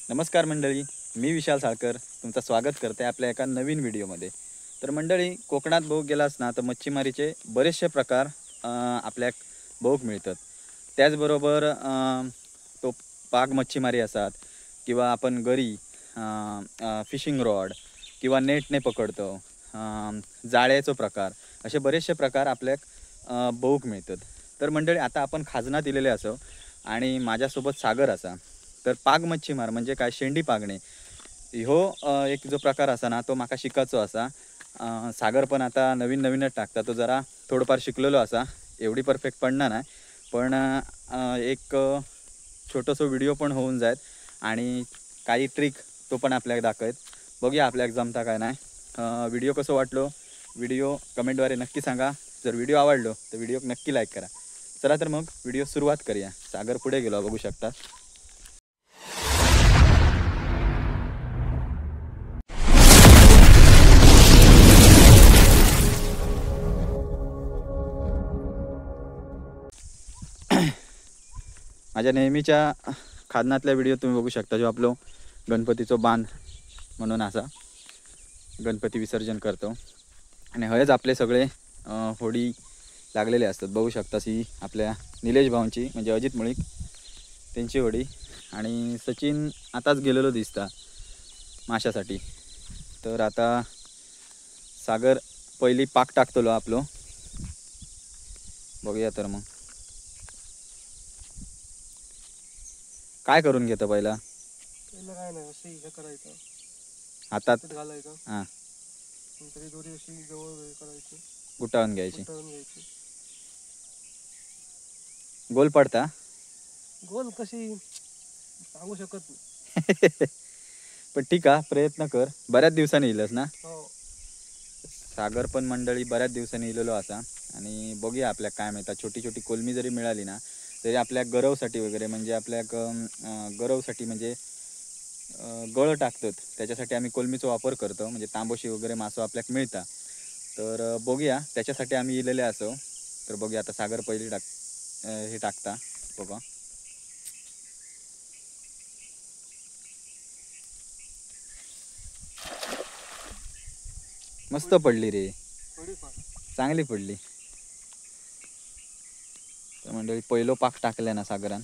नमस्कार मंडळी, मी विशाल साळकर तुमचं स्वागत करते आपल्या एका नवीन व्हिडिओमध्ये. तर मंडळी, कोकणात बघू गेलास ना तर मच्छीमारीचे बरेचसे प्रकार आपल्या बघूक मिळतात. त्याचबरोबर तो पाग मच्छीमारी असतात किंवा आपण गरी, फिशिंग रॉड किंवा नेटने पकडतो, जाळ्याचो प्रकार, असे बरेचसे प्रकार आपल्याक बघूक मिळतात. तर मंडळी, आता आपण खाजनात दिलेले असो आणि माझ्यासोबत सागर असा. तर पाग मच्छीमार म्हणजे काय, शेंडी पागणे ह्यो एक जो प्रकार असा ना तो माका शिकायचो असा. सागर पण आता नवीन नवीनच टाकता, तो जरा थोडंफार शिकलेलो असा, एवढी परफेक्ट पडणार नाही, पण एक छोटंसं व्हिडिओ पण होऊन जायत आणि काही ट्रिक तो पण आपल्याला दाखवत. बघूया आपल्याला जमता काय नाही. व्हिडिओ कसं वाटलो, व्हिडिओ कमेंटद्वारे नक्की सांगा. जर व्हिडिओ आवडलो तर व्हिडिओ नक्की लाईक करा. चला तर मग व्हिडिओ सुरुवात करूया. सागर पुढे गेलो बघू शकता. माझ्या नेहमीच्या खादनातल्या व्हिडिओ तुम्ही बघू शकता, जो आपलो गणपतीचो बांध म्हणून असा गणपती विसर्जन करतो आणि हयच आपले सगळे होडी लागलेले असतात. बघू शकता ही आपल्या निलेश भाऊंची म्हणजे अजित मुळीक त्यांची होडी. आणि सचिन आताच गेलेलो दिसता माशासाठी. तर आता सागर पहिली पाक टाकतलो आपलो, बघूया. तर मग काय करून घेतं पहिला? पहिलं काय नाही, असे हे करायचं, हातात घालायचं, हां नंतर दोरी अशी जवळ करायची, गुटाळून घ्यायची. गुंडाळून घ्यायची. गोल पडता. गोल कशी सांगू शकत नाही. पण ठीक आहे, प्रयत्न कर. बऱ्याच दिवसांनी येईलच ना. हो, सागर पण मंडळी बऱ्याच दिवसांनी इलेलो असा. आणि बघूया आपल्या काय मिळतात. छोटी छोटी कोलमी जरी मिळाली ना तरी आपल्या गरवसाठी वगैरे, म्हणजे आपल्या गरवसाठी म्हणजे गळ टाकतात त्याच्यासाठी आम्ही कोलमीचा वापर करतो. म्हणजे तांबोशी वगैरे मासो आपल्याक मिळता. तर बघूया, त्याच्यासाठी आम्ही इलेले असो. तर बघूया आता सागर पहिली हे टाकता बघा. मस्त पडली रे, थोडीफार. चांगली पडली. तर मंडळी, पहिलो पाक टाकले ना सागरान.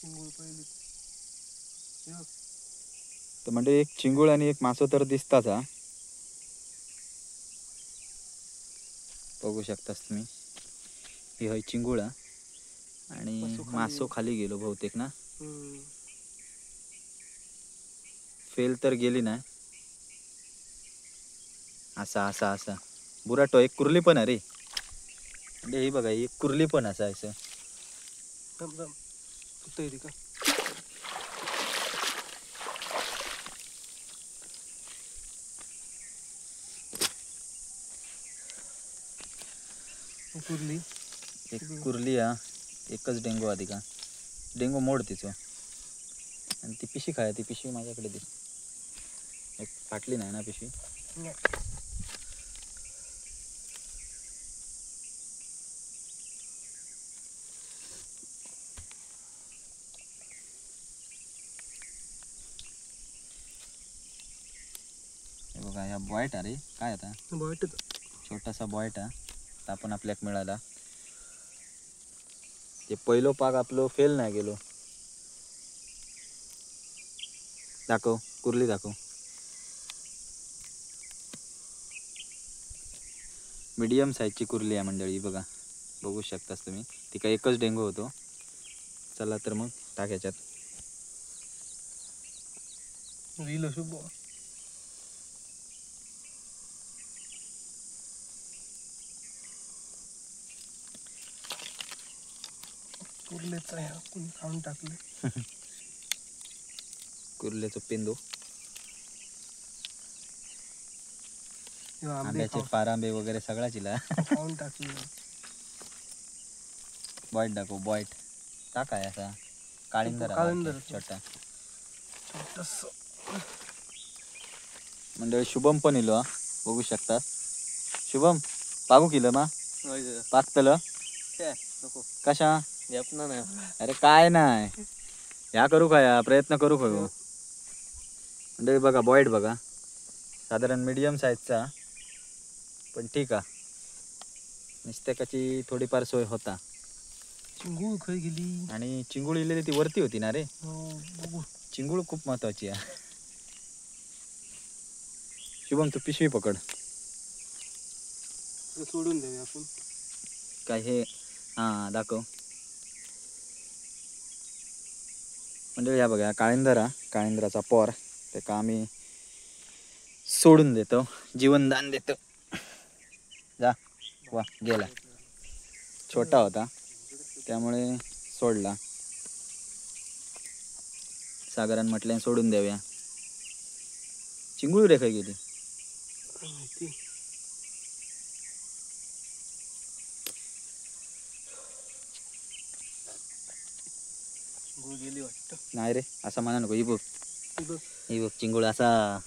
चिंगूळ पहिली. तर म्हणजे एक चिंगूळ आणि एक मासो तर दिसताच हा. बघू शकतास तुम्ही, ही होय चिंगूळ आणि मासो खाली गेलो बहुतेक ना. फेल तर गेली ना. असा असा असा बुराटो एक कुर्ली पण अरे. म्हणजे हे बघा, एक कुर्ली पण असा असं. का कुर्ली, एक कुर्ली हा, एकच डेंगू आधी का. डेंगू मोड तिचं. आणि ती पिशी खाय, ती पिशी माझ्याकडे दे. एक फाटली नाही ना पिशी. हे बघा, ह्या बॉयट अरे काय आता, छोटासा बॉयट हा. आता आपण आपल्याक मिळाला. ते पहिलो पाक आपलो फेल नाही गेलो. दाखव कुर्ली दाखव. मीडियम साईजची कुर्ली आहे मंडळी, बघा. बघू शकतास तुम्ही, ती काय एकच डेंगू होतो. चला तर मग टाक याच्यात. कुर्लेच आहे, कोणी खाऊन टाकले. कुर्ल्याचं पेंदो, आंबे आंब्याचे पारांबे वगैरे सगळा चिला खाऊन टाकले. बॉईट दाखव, बॉईट टाक आहे असा काळिंदर काळिंदर छोटा. छोटस मंडळी शुभम पण इलो हा. बघू शकता शुभम पागू किलो मा पाकतलं नको कशा यापना नाही अरे काय नाही ह्या करू का या प्रयत्न करू का हो? मंडळी बघा बॉईट बघा साधारण मीडियम साईजचा पण ठीक आहे निस्त्याकाची थोडीफार सोय होता चिंगूळ खय गेली आणि चिंगूळ इलेली ती वरती होती ना रे बघू चिंगूळ खूप महत्वाची आहे शुभम तू पिशवी पकड सोडून देऊया आपण काय हे हां दाखव म्हणजे या बघा काळिंदरा काळिंदराचा पोर ते का आम्ही सोडून देतो जीवनदान देतो जा वा गेला छोटा होता त्यामुळे सोडला सागरान म्हटलं सोडून देऊया चिंगूळ रे काय गेली माहिती चिंगूळ गेली वाटतं नाही रे असा म्हणा नको ही बघ बघ ही बघ चिंगूळ असा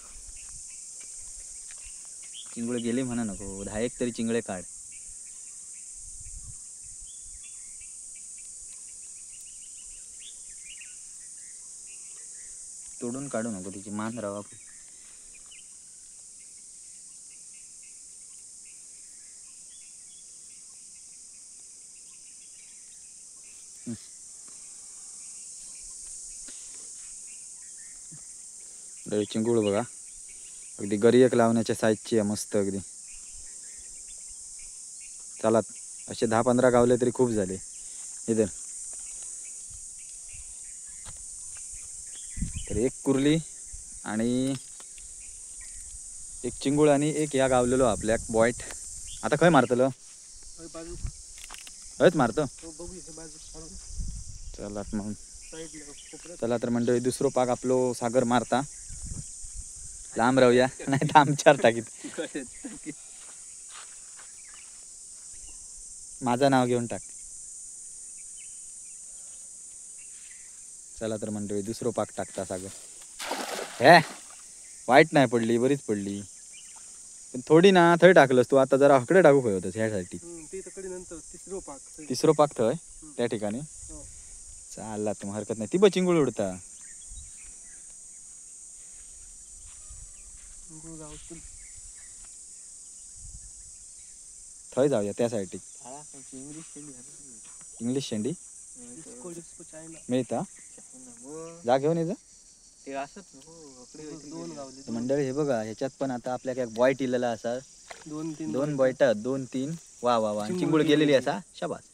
चिंगूळ गेली म्हणा नको 10 तरी चिंगळे काढ तोडून काढू नको तिची मान राहा चिंगूळ बघा अगदी गरीयक लावण्याच्या साईजची आहे मस्त अगदी चला असे 10-15 गावले तरी खूप झाले इधर तर एक कुर्ली आणि एक चिंगूळ आणि एक या गावलेलो आपल्या बॉईट आता खय मारतलं बाजू हयच मारतो बघू हे बाजू चला मग साईडला चला तर मंडळी दुसरं पाक आपलो सागर मारता लांब राहूया नाही तर आमच्यावर टाकीत माझं नाव घेऊन टाक चला तर मंडळी दुसरं पाक टाकता सागर हे वाईट नाही पडली बरीच पडली पण थोडी ना थंय टाकलंस तू आता जरा हकडे टाकू काय होतस ह्यासाठी ते तकडे नंतर तिसरं पाक थंय त्या ठिकाणी चालला तुम्ही हरकत नाही ती ब चिंगूळ उडता थंय जाऊया त्यासाठी इंग्लिश शेंडी मिळता जा घेऊन ये जा मंडळी हे बघा ह्याच्यात पण आता आपल्या काय बॉईट इलेला असा 2 बॉईट 2-3 वा वा वा चिंगूळ गेलेली असा शाबास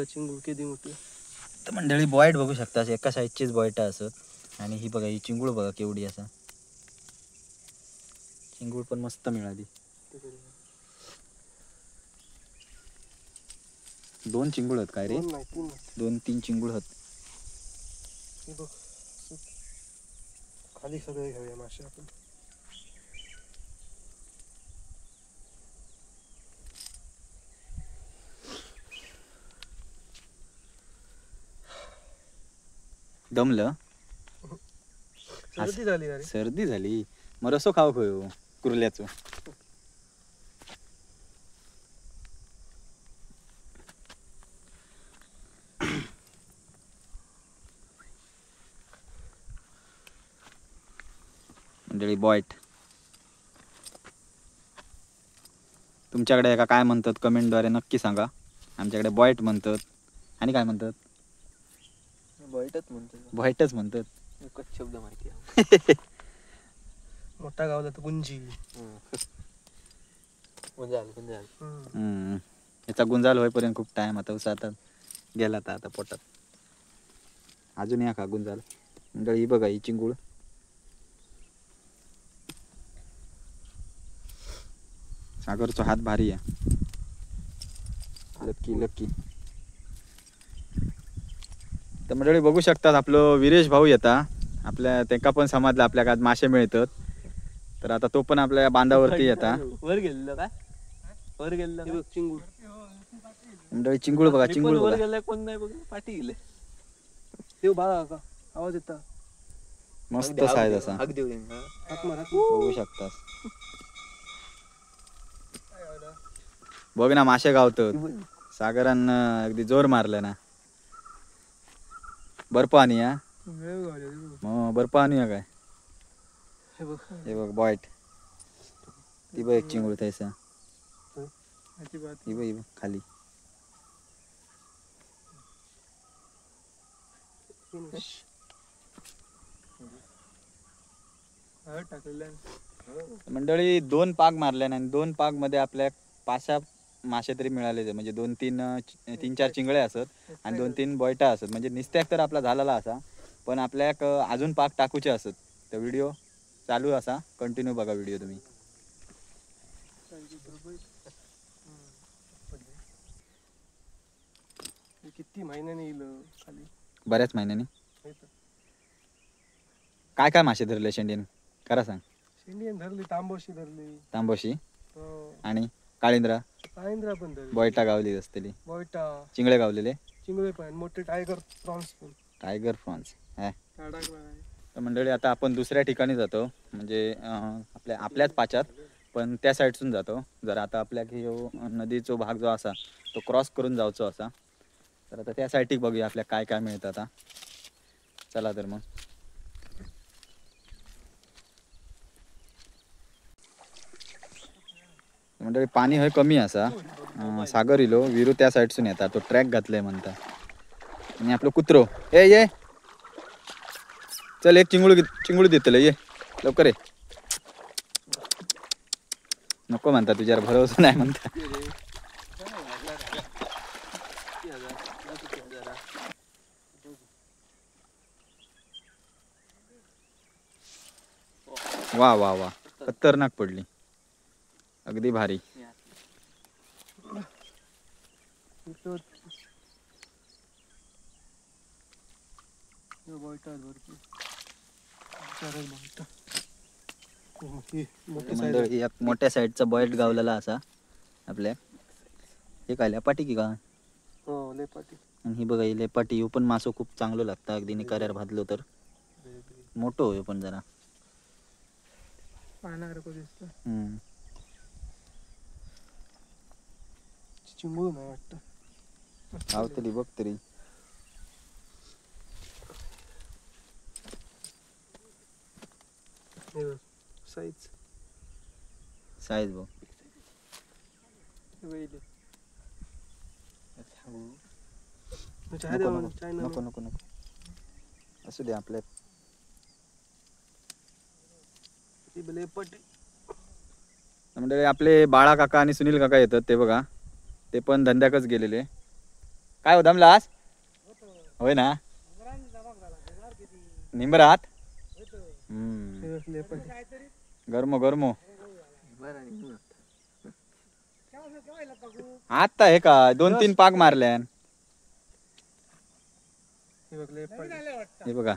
चिंगूळ किती मोठी तर मंडळी बॉईट बघू शकता एका साईजचीच बॉईट असत आणि ही बघा ही चिंगूळ बघा केवढी असा चिंगूळ पण मस्त मिळाली 2 चिंगूळ आहेत काय रे 2-3 चिंगूळ आहेत खाली सगळे घेऊया मासे आपण दमलं सर्दी झाली अरे सर्दी झाली मग रसो खाऊ खाऊ कुर्ल्याचं मंडळी बॉईट तुमच्याकडे का काय म्हणतात कमेंटद्वारे नक्की सांगा आमच्याकडे बॉईट म्हणतात आणि काय म्हणतात बॉईटच म्हणतात एकच शब्द माहिती आहे मोठा गावला तर गुंजी याचा गुंजाल होईपर्यंत खूप टाइम आता उसातात गेला आता पोटात अजून या का गुंजाल मंडळी ही बघा ही चिंगूळ सागरचा हात भारी आहे लक्की लक्की तर मंडळी बघू शकतात आपलं वीरेश भाऊ येता आपल्या त्यांना पण समाजला आपल्या मासे मिळतात तर आता तो पण आपल्या बांधावरती येता वर गेलेलो काय वर गेला हे बघ चिंगूळ. मंडळी चिंगूळ बघा, चिंगूळ वर बघा. गेला कोण नाही बघ पाठी गेले. ते बाळा का आवाज येता. मस्त साईज असा हाक देऊ दे ना. हात मारा. बघू शकतास. बघ ना मासे गावतात. सागरान अगदी जोर मारलं ना. बर्फ आणूया. बर्फ आणूया काय. हे बघ. हे बघ बॉईट. ती बघ एक चिंगूळ तैसा. ही बघ ही बघ खाली. मंडळी 2 पाग मारल्या आणि 2 पाग मध्ये आपल्या 5 मासे तरी मिळाले. म्हणजे 2-3 चिंगळे असत आणि 2-3 बॉयटा असत. म्हणजे निस्त्याक तर आपला झालेला असा, पण आपल्याक अजून पाग टाकूचे असत. तर व्हिडिओ चालू असा, कंटिन्यू बघा व्हिडिओ तुम्ही. किती महिन्याने येईल खाली. बऱ्याच महिन्यानी. हे तर. काय काय मासे धरले शेंडीन खरा सांग. शेंडियन धरली, तांबोशी धरली. तांबोशी हो. आणि काळिंद्रा, काळिंद्रा पण धरली. बॉयटा गावली असतेली. बॉयटा, चिंगळे गावलेले. चिंगळे पण, मोठे टायगर प्रॉन्स पण. Tiger prawns. तर मंडळी आता आपण दुसऱ्या ठिकाणी जातो. म्हणजे आपल्याच पाच्यात, पण त्या साईडसून जातो. जर आता आपल्या नदीचा भाग जो असा तो क्रॉस करून जायचो असा. तर आता त्या साईडीक बघूया आपल्या काय काय मिळतं आता. चला तर मग. मंडळी पाणी हे कमी असा. सागर इलो विरू त्या साईडसून येतात. तो ट्रॅक घातलाय म्हणता. आणि आपलं कुत्रो ये चल, एक चिंगूळ देतलं, ये लवकर ये. नको म्हणता, तुझ्यावर भरोसा नाही म्हणता. वा वा वा, खतरनाक पडली. अगदी भारी. मंडळी एक मोठ्या साईडचा बॉईट गावलेला असा आपल्या. हे काय लेपाटी की का. हो लेपाटी. आणि ही बघा, ही लेपाटी. ही पण मासो खूप चांगलं लागतं. अगदी निकाऱ्यावर भाजलो तर. मोठं होय पण जरा. चिंगूळ नाही वाटतं. आवतली बघ तरी. साईज साईज बघ. नको नको नको, असू दे आपल्या. म्हणजे आपले बाळा काका आणि सुनील काका येतात ते बघा. ते पण धंद्याकच गेलेले. काय हो दमलास होय ना. निंबरात. गरमो गरमो. आता हे का 2-3 पाग मारल्यान. हे बघा,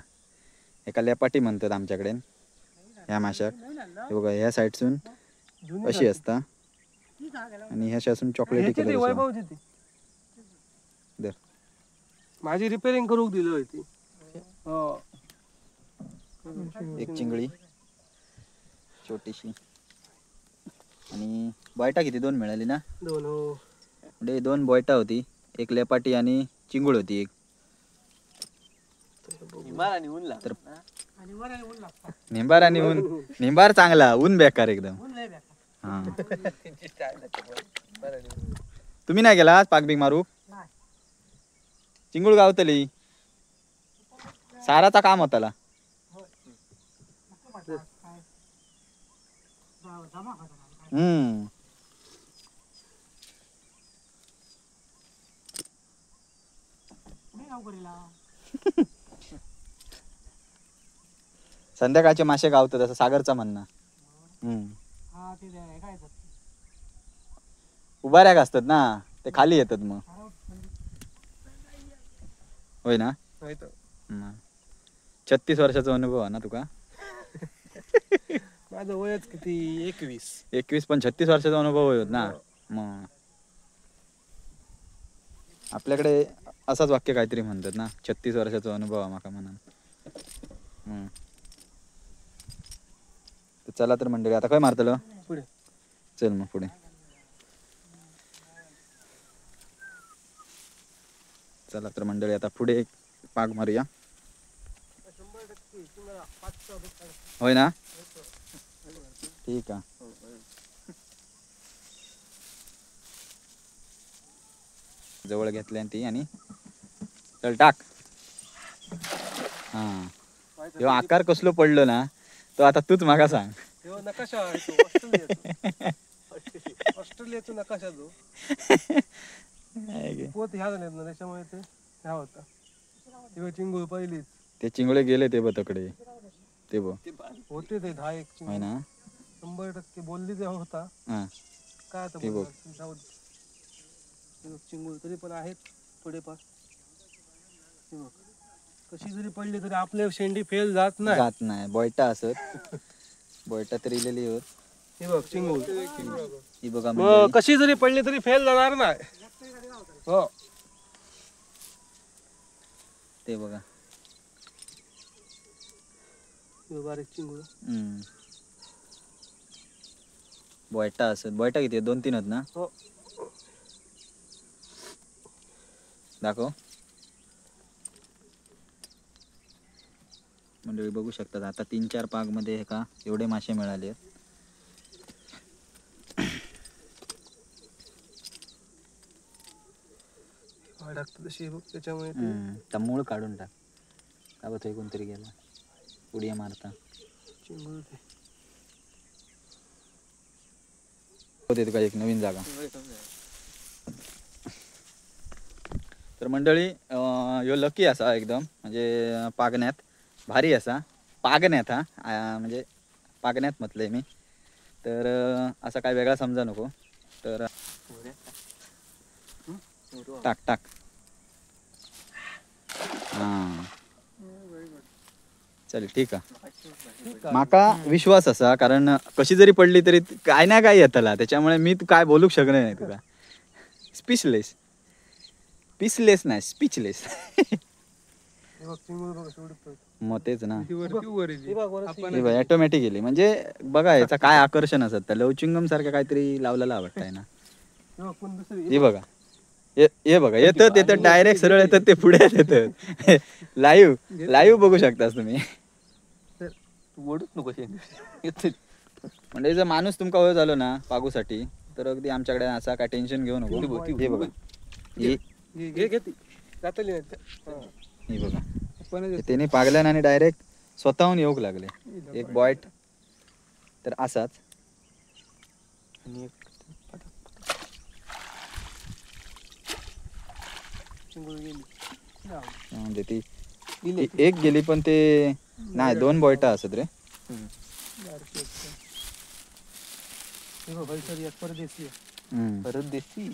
एका लेपाटी म्हणतात आमच्याकडे ह्या माशाक. हे बघा, ह्या साईडसून अशी असता आणि ह्या साईडसून चॉकलेटी कलर. माझी रिपेअरिंग करू दिली होती. एक चिंगळी छोटीशी. आणि बॉयटा किती 2 मिळाली ना. 2 हो. म्हणजे 2 बॉयटा होती, एक लेपाटी आणि चिंगूळ होती एक. तर निंबार आणि ऊन. निंबार चांगला, ऊन बेकार एकदम. हा, तुम्ही नाही गेला पाकबिक मारू. चिंगूळ गावतली. साराचा काम होताला. संध्याकाळचे मासे गावतात असं सागरचा म्हणणं. उभाऱ्याक असतात ना, ते खाली येतात मग. होय ना. 36 वर्षाचा अनुभव आहे ना तुका. माझं वयच किती 21. 21 पण 36 वर्षाचा अनुभव होत ना. मग आपल्याकडे असाच वाक्य काहीतरी म्हणतात ना, 36 वर्षाचा अनुभव माका म्हणा. तर चला तर मंडळी आता काय मारतलो पुढे चल मग पुढे. चला तर मंडळी आता पुढे एक पाग मारूया. 100% तुम्हाला 5 होय ना, ठीक आहे. जवळ घेतल्या ती आणि चल टाक. हा ह्यो आकार कसलो पडलो ना, तो आता तूच माका सांग. तेव्हा नकाशा आहे तो ऑस्ट्रेलियाचा नकाशा जो पोत ह्या झाल्यात ना, त्याच्यामुळे ते ह्या होता. तेव्हा चिंगूळ पहिलीच ते चिंगळे गेले ते बतकडे ते बो होते ते 10-1 होय चिंगूळ ना. 100% बोलली तेव्हा होता. हा काय आता ते बघ. बोलणार, जाऊ दे. हे बघ चिंगूळ तरी पण आहेत थोडेफार. हे बघ कशी जरी पडली तरी आपले शेंडी फेल जात नाही. जात नाही बोयटा असत बोयटा तरी इलेली होत. हे बघ चिंगूळ ही बघा मग मंडळी. कशी जरी पडली तरी फेल जाणार नाही. हो ते बघा. हे बघ, बारीक चिंगूळ. बोयटा असत. बोयटा किती 2-3 आहेत ना. हो दाखव मंडळी बघू शकतात. आता 3-4 पाग मध्ये का एवढे मासे मिळाले आहेत. टाकतो तशी बघ त्याच्यामुळे ते तर मूळ काढून टाक. का बघ कोणतरी गेला उड्या मारता. चिंगूळ ते होते का एक नवीन जागा. तर मंडळी ह्यो लकी असा एकदम म्हणजे पागण्यात भारी असा पागण्यात म्हणजे पागण्यात म्हटलंय मी. तर असा काय वेगळा समजा नको. तर टाक टाक. हा चल ठीक आहे. माका विश्वास असा कारण कशी जरी पडली तरी काय ना काय येतला, त्याच्यामुळे मी काय बोलू शकणार नाही तुका. स्पीचलेस पीसलेस नाही स्पीचलेस. हे बघ चिंगूळ बघ असं उडतोय. मग तेच ना. हे बघ वरती. हे ऑटोमॅटिक गेली म्हणजे बघा याचा काय आकर्षण असत. त्या लवचिंगम सारखं काहीतरी लावलेला आवडताय ना. हे बघ पण दुसरी हे बघा हे बघा येतात डायरेक्ट सरळ येतात ते पुढे येतात. लाईव्ह बघू शकतास तुम्ही. ओढत नको म्हणजे जर माणूस तुमका वेळ झालो ना पागूसाठी तर अगदी आमच्याकडे असा काय टेन्शन घेऊ नको. हे बघा घे घेते जातली हे बघा त्याने पागल्यान आणि डायरेक्ट स्वतःहून येऊक लागले. एक बॉयट तर असाच आणि चिंगूळ गेली म्हणजे ती एक गेली पण ते नाही 2 बॉयटा असत रे. हे बघ सर एक परदेशी परदेशी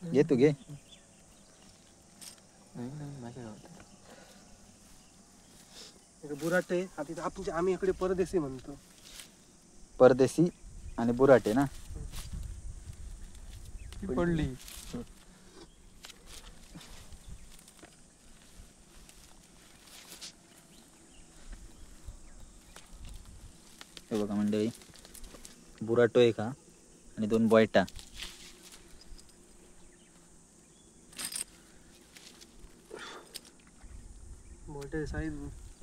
घे तू घे. बुराटे आम्ही इकडे परदेशी म्हणतो. परदेशी आणि बुराटे ना. पडली हे बघा मंडळी बुराटो एक हा आणि 2 बॉयटा.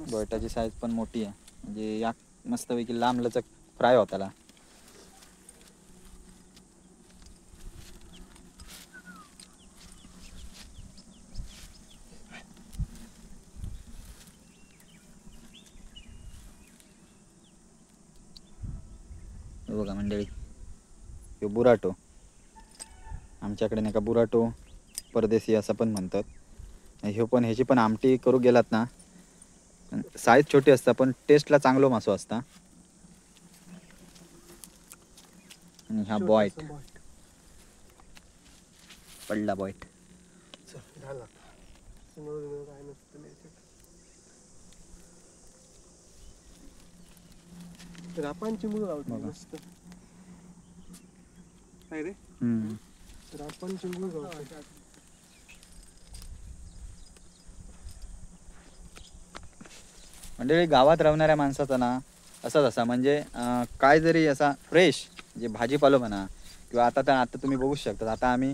बॉयटाची साईज पण मोठी आहे म्हणजे या मस्तपैकी लांब लचक फ्राय होताला. हे बघा मंडळी हे बुराटो आमच्याकडे नाही का बुराटो परदेशी असं पण म्हणतात. ह्यो पण ह्याची पण आमटी करू गेलात ना साईज छोटी असता पण टेस्टला चांगलो मासो असता. आणि हा बॉयट पडला बॉयट. रापांची मुलं लावतो मस्त. काय रे हम्म. तर आपण चिंगूळ गावतो. म्हणजे गावात राहणाऱ्या माणसाचा ना असाच असा म्हणजे काय जरी असा फ्रेश म्हणजे भाजीपालो म्हणा किंवा आता तुम्ही बघू शकता आता आम्ही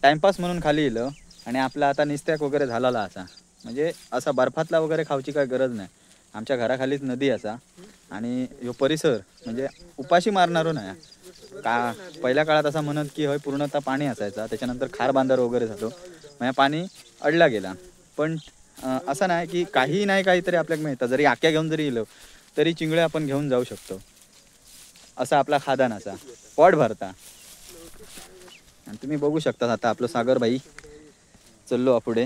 टाइमपास म्हणून खाली येलो आणि आपला आता निस्त्याक वगैरे झालेला असा म्हणजे असा बर्फातला वगैरे खाऊची काय गरज नाही. आमच्या घराखालीच नदी असा आणि ह्यो परिसर म्हणजे उपाशी मारणारो नाही का. पहिल्या काळात असं म्हणत की होय पूर्णतः पाणी असायचा त्याच्यानंतर खार बांधार वगैरे झालो म्हणजे पाणी अडला गेला. पण असं नाही की काही नाही काहीतरी आपल्याला मिळतं. जरी आक्या घेऊन जरी गेलो तरी चिंगळे आपण घेऊन जाऊ शकतो. असा आपला खादान असा पोट भरता. आणि तुम्ही बघू शकता आता आपलं सागर भाई चललो पुढे.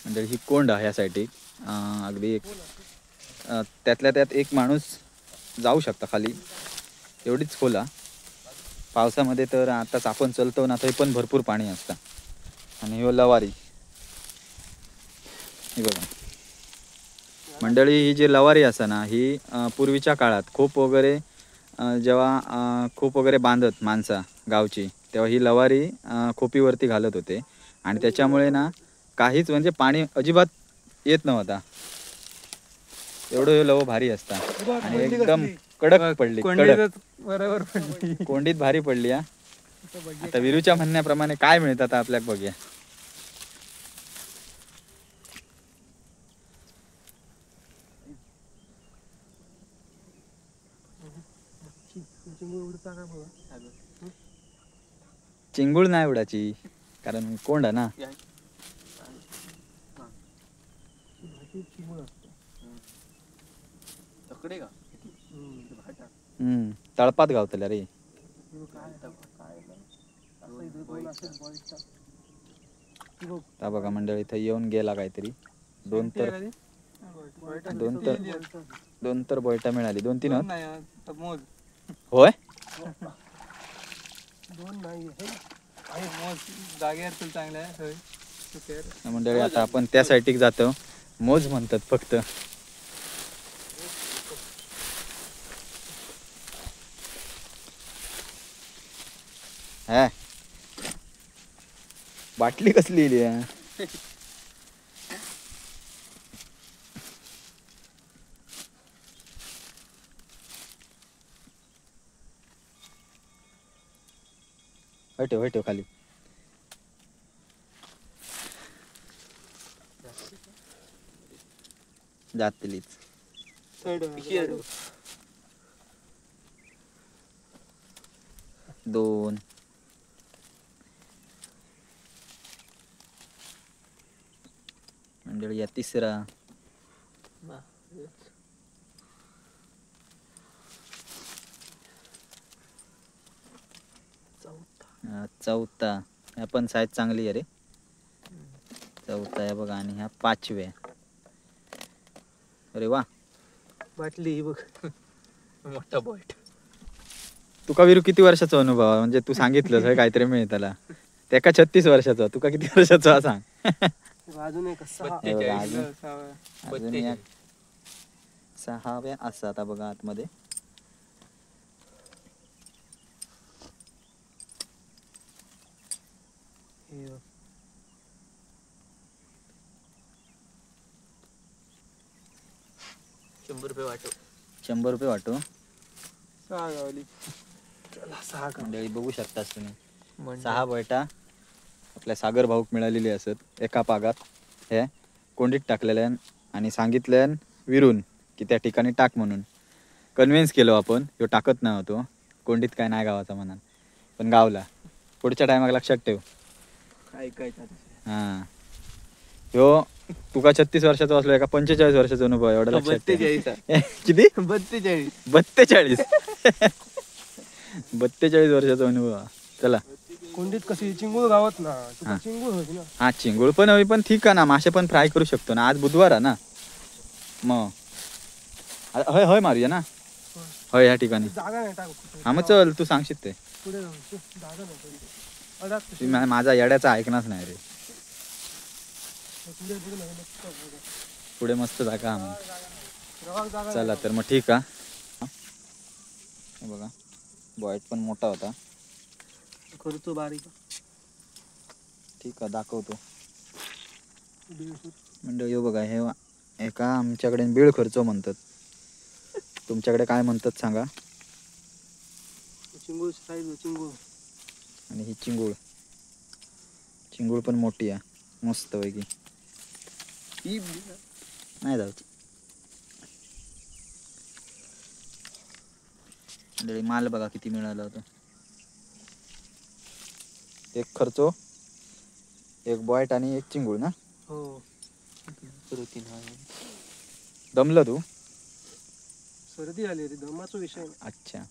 म्हणजे ही कोंड आहे यासाठी अगदी एक त्यातल्या त्यात एक माणूस जाऊ शकता खाली एवढीच खोला. पावसामध्ये तर आताच आपण चलतो ना तरी पण भरपूर पाणी असतं. आणि ह्यो लवारी ही बघा मंडळी ही जी लवारी असा ना ही पूर्वीच्या काळात खोप वगैरे जेव्हा खोप वगैरे बांधत माणसा गावची तेव्हा ही लवारी खोपीवरती घालत होते आणि त्याच्यामुळे ना काहीच म्हणजे पाणी अजिबात येत नव्हता. एवढं हे लव भारी असता आणि एकदम कडक पडली कडक बरोबर पडली. कोंडीत भारी पडली हा. आता विरूच्या म्हणण्याप्रमाणे काय मिळतात आपल्याला बघूया. चिंगूळ उडता का बघा. चिंगूळ नाही उडाची कारण कोंड आहे ना. चिंगूळ असतो. तकडे का तळपात गावतल्या रे. आता बघा मंडळी इथं येऊन गेला काहीतरी दोन तर बोयटा मिळाली 2-3 मोज होय. दोन नाही आहे मोज जागेवर तर चांगला आहे. मंडळी आता आपण त्या साईडीक जातो. मोज म्हणतात फक्त. हा बाटली कसली इली आहे? ठेव खाली. जातलीच दोन मंडळी या तिसरा चौथा ह्या पण साईज चांगली आहे रे. चौथा आहे बघा आणि ह्या 5व्या. अरे वा बाटली ही बघ मोठा बॉट. तुका विरू किती वर्षाचा अनुभव आहे? म्हणजे तू सांगितलं काहीतरी मिळेल त्याला. त्याका 36 वर्षाचा तुका किती वर्षाचा सांग. अजून एक अजून एक 6व्या असं आता बघा आतमध्ये. ₹100 वाटो. 100 रुपये वाटो. 6 गावली. चला 6 मंडळी बघू शकतास तुम्ही 6 बैटा आपल्या सागर भाऊक मिळालेली असत एका पागात. हे कोंडीत टाकलेल्या आणि सांगितल्यान विरून की त्या ठिकाणी टाक म्हणून. कन्व्हिन्स केलो आपण ह्यो टाकत नव्हतो कोंडीत काय नाही गावाचा म्हणान पण गावला. पुढच्या टायमाक लक्षात ठेव. हां ह्यो तुका 36 वर्षाचा असलो एका 45 वर्षाचा अनुभव एवढा लक्षात ठेव. 42 किती 42 42 42 वर्षाचा अनुभव. चला कोंडीत कशी चिंगूळ गावात ना तुका चिंगूळ होती ना. हा चिंगूळ पण हवी पण ठीक आहे ना. मासे पण फ्राय करू शकतो ना. आज बुधवार आहे ना मग होय होय मारूया ना. होय ह्या ठिकाणी जागा नाही टाक. हा मग चल तू सांगशील ते. पुढे जाऊ जागा नाही. तुम्ही माझा येड्याचा ऐकणारच नाही रे. पुढे मस्त जागा आम्ही रवाक जागा चला तर मग ठीक आहे. हे बघा बॉईट पण मोठा होता. करतो बारीक ठीक आहे दाखवतो. 150. म्हणजे हे बघा हे एका आमच्याकडे बीळ खर्च म्हणतात. तुमच्याकडे काय म्हणतात सांगा. चिंगूळ साईज चिंगूळ. आणि ही चिंगूळ. चिंगूळ पण मोठी आहे मस्त पैकी. नाही जाऊ माल बघा किती मिळाला होता. एक खर्चो, एक बॉईट आणि एक चिंगूळ ना. हो दमलं तू. सर्दी आली रे दमाचा विषय नाही. अच्छा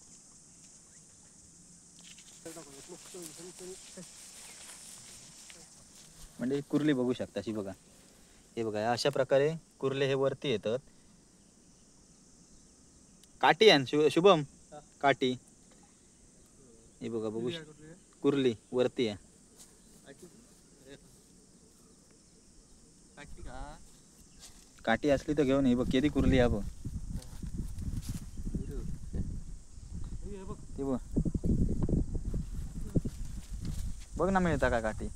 म्हणजे कुर्ली बघू शकता अशी बघा. हे बघा अशा प्रकारे कुर्ले हे वरती येतात. काठी आहे शुभम काठी. हे बघा बघू कुर्ली वरती आहे. काठी असली तर घेऊन ये बघ किती कुर्ली आहे बघ. हे बघ ते बघ बघ ना मिळता का काठी.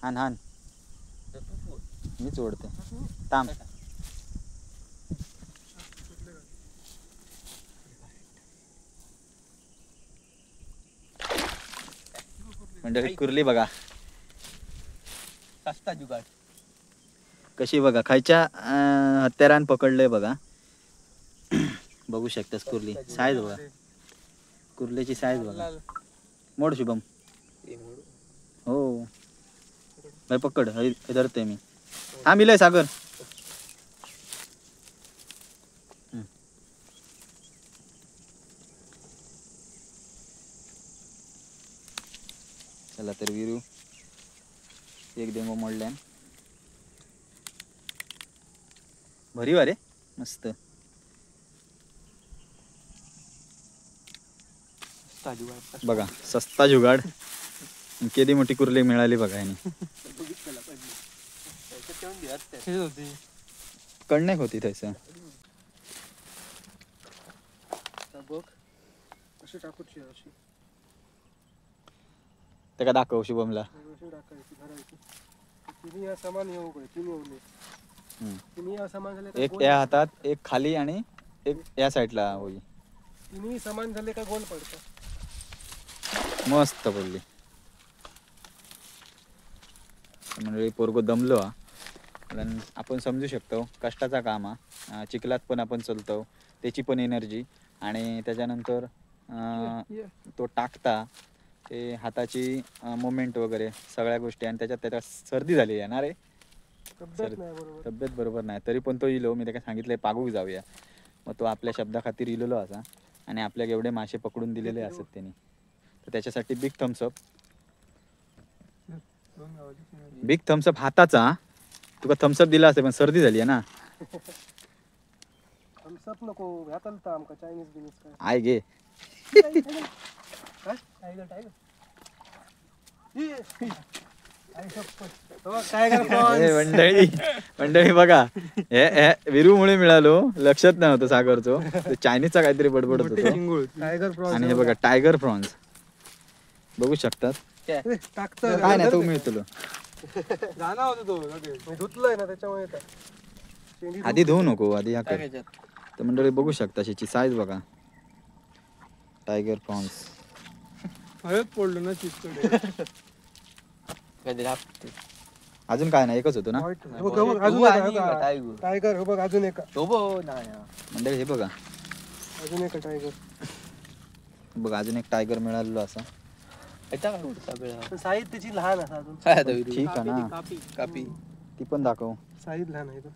हान हान मीच ओढते थांब. मंडळी कुर्ली बघा सस्ता जुगाड. कशी बघा खायच्या हत्यारान पकडलंय बघा. बघू शकतास कुर्ली साईज बघा. कुर्लीची साईज बघा. मोड शुभम. हो भाई पकड हे धरते मी. हा मिलय सागर. चला तर विरू एक डेमो मोडल्यान भरीव अरे मस्त. बघा सस्ता जुगाड. किती मोठी कुर्ली मिळाली बघा याने. कणनेक होती तसं. बघ अशी टाकूची अशी ते का दाखव शुभमला. अशी टाकायची भरायची. तिन्ही या समान येऊ पाहिजे. तिन्ही येऊ हम्म. तिन्ही या समान झाले का एक गोल या हातात एक खाली आणि एक या साईडला होई. तिन्ही समान झाले का गोल पडतात. मस्त बोलली. म्हणजे पोरगो दमलो हा. कारण आपण समजू शकतो कष्टाचा काम हा. चिखलात पण आपण चलतो त्याची पण एनर्जी आणि त्याच्यानंतर तो टाकता ते हाताची मोमेंट वगैरे सगळ्या गोष्टी आणि त्याच्यात त्याच्या सर्दी झाली आहे ना रे. तब्येत नाही बरोबर. तब्येत बरोबर नाही तरी पण तो इलो मी त्याला सांगितलंय पागूक जाऊया. मग तो आपल्या शब्दा खातीर इलेलो असा आणि आपल्याला एवढे मासे पकडून दिलेले असत त्यांनी. तर त्याच्यासाठी बिग थम्सअप. बिग थम्सअप हाताचा. तुका थम्सअप दिला असेल पण सर्दी झाली आहे ना. थम्सअप नको घातलता आमका चायनीज बिनीज काय. आय गे काय टायगर टायगर. टायगर ए, मंडळी मंडळी बघा हे विरूमुळे मिळालो लक्षात नव्हतं सागरचो. ते चायनीजचा काहीतरी बडबडत होतो. Tiger prawns. आणि हे बघा टायगर प्रॉन्स बघू शकतात. टाकतं काय नाही तो मिळतो. गाणं होतं तो लगेच. धुतलंय ना त्याच्यामुळे येतं. शेंडी आधी धुवू नको आधी ह्या कर. तर मंडळी बघू शकता त्याची साईज बघा. टायगर प्रॉन्स हळद पडलो ना चिचकडे. अजून काय नाही एकच होतो ना. अजून टायगर हो बघ अजून एक. मंडळी हे बघा अजून एक टायगर. बघा अजून एक टायगर मिळालेलो असा. साईज त्याची लहान असा अजून. ठीक आहे ना. कापी ती पण दाखव. साईज लहान आहे तो.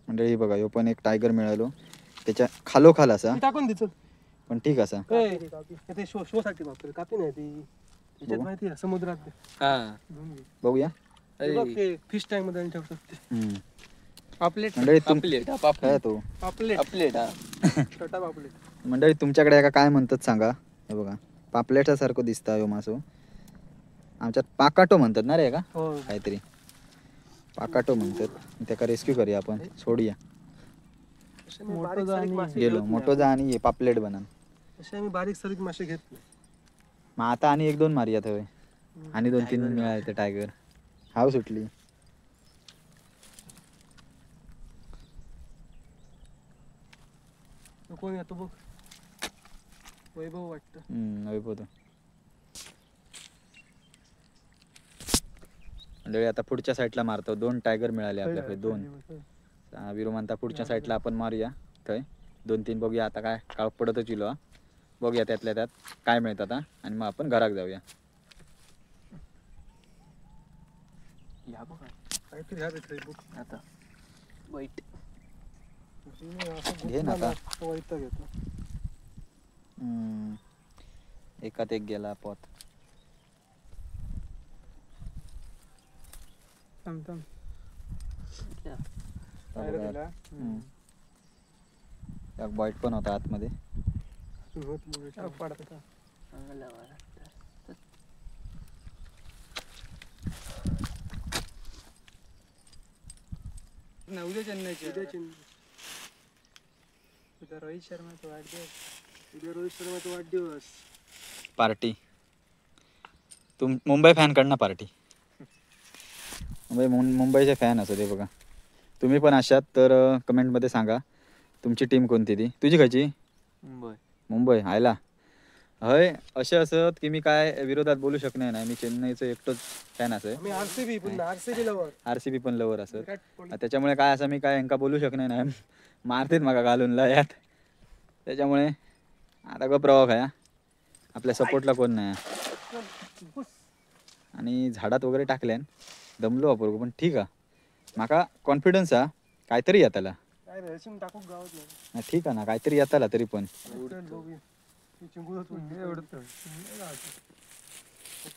मंडळी बघा ह्यो पण एक टायगर मिळालो. त्याच्या खालोखाल असा ती टाकून दे पण ठीक असा. ते शो साठी वापरते कापी नाही ती. त्याच्यात माहिती आहे समुद्रात ते. बघूया. ते बघ ते फिश टँक मध्ये आणि ठेवतात ते. पापलेट मंडळी पापलेट काय तो पापलेट. पापलेट छोटा पापलेट. मंडळी तुमच्याकडे एका काय म्हणतात सांगा. हे बघा पापलेटा सारखं दिसता ह्यो मासो. आमच्यात पाकाटो म्हणतात ना रे का हो काहीतरी. पाकाटो म्हणतात त्याका रेस्क्यू करूया आपण सोडूया असे मी मोठं बारीक जा सारीक आणि मासे गेलो घेत मोठो नाही. जा आणि ये पापलेट बनन असे आम्ही बारीक सारीक मासे घेत नाही. मग आता आणि 1-2 मारियात हवे आणि 2-3 मिळाले टायगर हाव सुटली तो कोण येतो बघ, वैभव वाटतं. वैभव मंडळी आता पुढच्या साईडला मारतो 2 टायगर मिळाले आपल्याकडे 2 विरू म्हणता पुढच्या साईडला आपण मारूया थंय 2-3 बघूया आता काय काळ पडतच इलो बघूया त्यातल्या त्यात काय मिळतं आता आणि मग आपण घरात जाऊया या बघा काहीतरी ह्या भेटलंय बघ. आता वाईट असं घे ना आता. वैताग येतो. एकात एक गेला पोत थांब बाहेर गेला. एक बॉईट पण होता आतमध्ये पडत उद्या चेन्नईची उद्या चेन्नई. उद्या रोहित शर्माचा वाढदिवस. उद्या रोहित शर्माचा वाढदिवस. पार्टी मुंबई फॅन कडनं पार्टी मुंबईचे फॅन असो ते बघा तुम्ही पण अशात तर कमेंटमध्ये सांगा तुमची टीम कोणती ती तुझी खायची मुंबई आयला हय असे असत की मी काय विरोधात बोलू शकणार नाही मी चेन्नईचं एकटंच फॅन असं आम्ही आरसीबी पुन्हा आरसीबी लवर. RCB पण लवर असत विराट कोहली. त्याच्यामुळे काय असं मी काय यांका बोलू शकणार नाही मारतेत माका घालून लयात त्याच्यामुळे आता ग प्रवाह आहे आपल्या सपोर्टला कोण नाही आणि झाडात वगैरे टाकल्यान दमलो वापर पण ठीक आहे माका कॉन्फिडन्स हा काहीतरी येताला काय रेसिंग टाकू गावात नाही. नाही, ठीक आहे ना काहीतरी येताला तरी पण चल बघूया. ती चिंगूळच उडली.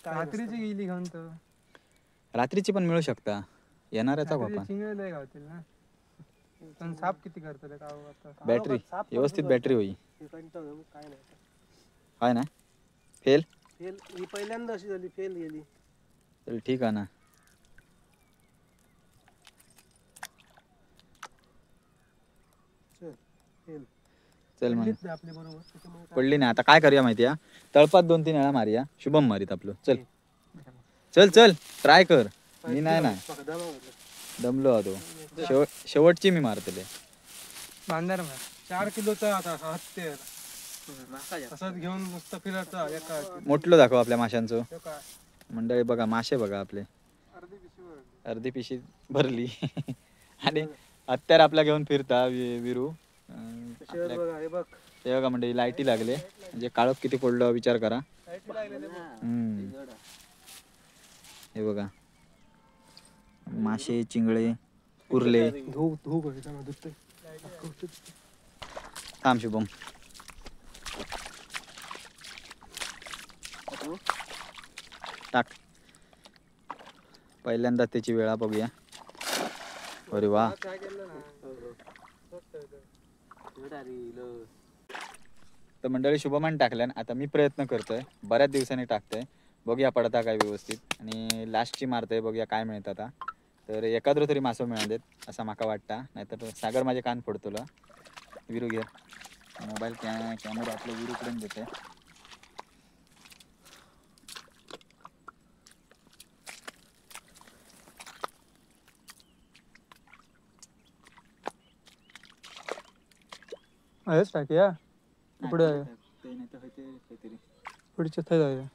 रात्रीची गेली घेऊन तर रात्रीची पण मिळू शकता येणाऱ्याचा बापा चिंगळे लय गावतील ना पण साप किती करतले का आता बॅटरी साप व्यवस्थित करतो बॅटरी होई हे कंटाळलो, काय नाही आता. आहे ना फेल फेल ही पहिल्यांदा अशी झाली, फेल गेली. चल ठीक आहे ना चल फेल. चल मग पडलीच नाही आपली बरोबर त्याच्यामुळे काय- पडली नाही आता काय करूया माहिती आहे तळपात 2-3 वेळा मारूया शुभम मारीत आपलं चल चल चल ट्राय कर मी नाही ना बघा, दमा भरला. दमलो होतो शेवटची मी मारतले बांधार मार 4 किलोचा आता हत्तेर असंच घेऊन नुसतं फिरायचा एका मोठलं दाखव आपल्या माशांचं एका मंडळी बघा मासे बघा आपले अर्धी पिशवी भरली. अर्धी पिशी भरली आणि हत्यार आपल्या घेऊन फिरता विरू कशी आहे बघा, हे बघ. ते बघा म्हणजे लाईटी लागले म्हणजे काळोख किती पडलं विचार करा लाईटी लागलेली बघ. हे बघा मासे चिंगळे उरले धू धू बघ, त्याला धुतोय. थांब शुभम टाक पहिल्यांदा त्याची वेळा बघूया अरे वा काय केलं ना? तर मंडळी शुभमान टाकल्यान आता मी प्रयत्न करतोय बऱ्याच दिवसांनी टाकतोय बघूया पडता काय व्यवस्थित आणि लास्टची मारतोय बघूया काय मिळतं आता तर एखादं तरी मासं मिळालेत असा माका वाटता नाहीतर सागर माझे कान फोडतोला विरू घे मोबाईल कॅमेरा आपल्या विरूकडून देते हेच टाकूया पुढे काहीतरी पुढच्या थंय जाऊया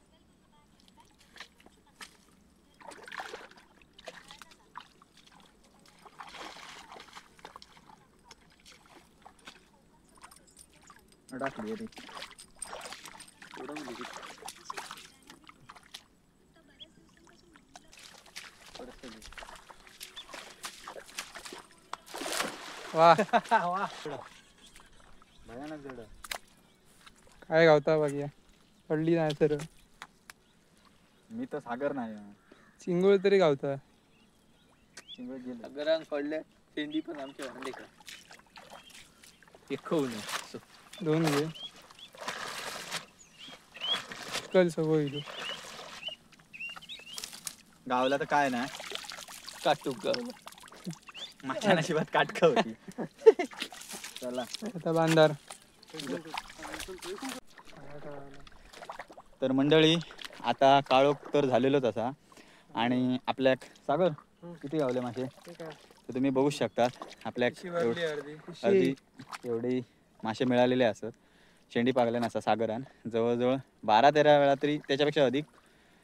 टाकली रे वा भयानक जड काय गावता बघूया पडली नाही तर मी तर सागर नाही चिंगूळ तरी गावता चिंगळ गेलं सागरांग पडले शेंडी पण आमच्या भांडे का दोन घे कल सगळं इलो गावला तर काय नाही काटूक माझ्या नशिबात काटका होती. चला आता बांधार. तर मंडळी आता काळोख तर झालेलोच असा आणि आपल्या सागर किती गावले मासे तर तुम्ही बघू शकतात आपल्या अर्धी एवढी मासे मिळालेले असत. शेंडी पागल्यान असा सागरान जवळजवळ 12-13 वेळा तरी त्याच्यापेक्षा अधिक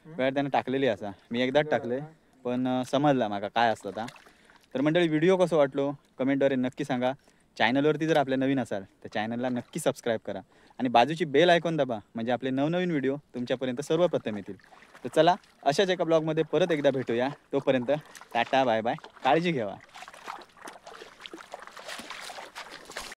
वेळा त्यानं टाकलेली असा. मी एकदाच टाकले पण समजला माका काय असतं आता. तर मंडळी व्हिडिओ कसं वाटलो कमेंटद्वारे नक्की सांगा. चॅनलवरती जर आपल्या नवीन असाल तर चॅनलला नक्की सबस्क्राईब करा आणि बाजूची बेल आयकॉन दाबा म्हणजे आपले नवनवीन व्हिडिओ तुमच्यापर्यंत सर्वप्रथम येतील. तर चला अशाच एका ब्लॉगमध्ये परत एकदा भेटूया. तोपर्यंत टाटा बाय बाय. काळजी घ्यावा.